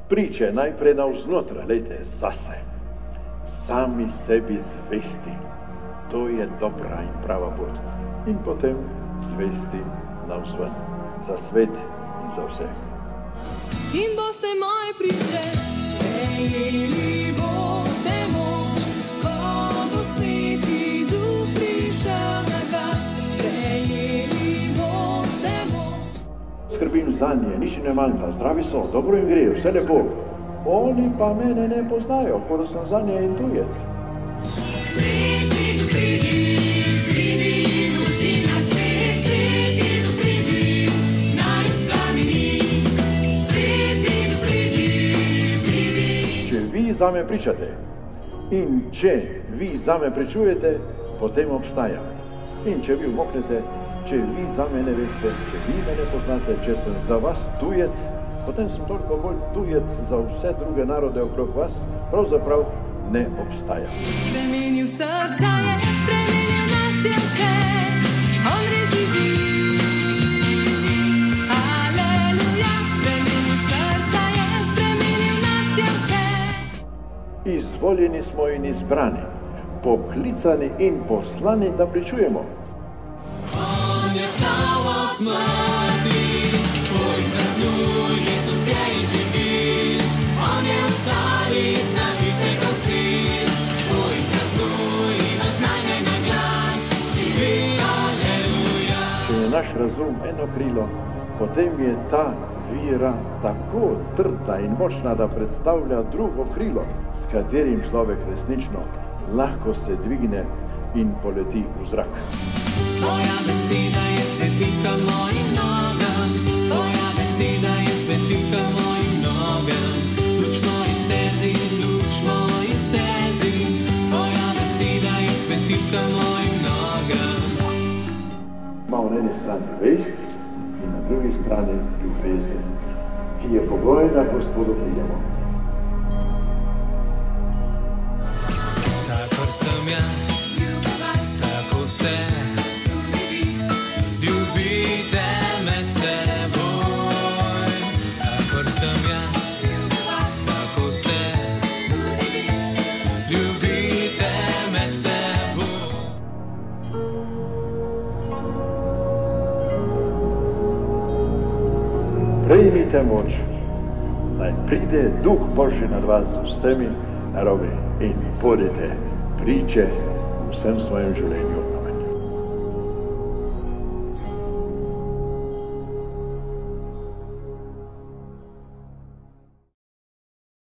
Priče najprej navznotra, lejte, zase. Sami sebi zvesti. To je dobra in prava pot. In potem zvesti navzven. Za svet in za vse. In boste moje priče, prejeli boste moč, ko bo Sveti Duh prišel na vas, prejeli boste moč. Skrbim zanje, nič ne manjka, zdravi so, dobro jim gre, vse lepo. Oni pa mene ne poznajo, kot da sem zanje in tujec. Sveti Duh pridi, pridi, duši na svet, Sveti Duh pridi, naj splameni. Sveti Duh pridi, pridi. Če vi zame pričate in če vi zame pričujete, potem obstajam. In če vi umoknete, če vi zame ne veste, če vi me ne poznate, če sem za vas tujec, potem sem toliko bolj tujec za vse druge narode okrog vas, pravzaprav ne obstaja. Spremenil srca je, spremenil nas je vse, on res živi. Aleluja, spremenil srca je, spremenil nas je vse. Izvoljeni smo in izbrani, poklicani in poslani, da pričujemo. On je vstal od smrti, tvoj praznuj, Jezus je in živi. On je vstal iz zabitega sil, tvoj praznuj in oznajaj na glas, živi, aleluja. Če je naš razum eno krilo, potem je ta vira tako trda in močna, da predstavlja drugo krilo, s katerim človek resnično lahko se dvigne in poleti v zrak. Tvoja beseda je svetilka mojim nogam, tvoja beseda je svetilka mojim nogam. Luč moji stezi, luč moji stezi, tvoja beseda je svetilka mojim nogam. Imamo na eni strani vest in na drugi strani ljubezen, ki je pogoj, da Gospodu pridemo. Kakor sem jaz, tako se ljubite med seboj. Kakor sem jaz, tako se ljubite med seboj. Prejmite moč, naj pride Duh Božji nad vas z vsemi narobe in bodite priče v vsem svojem življenju.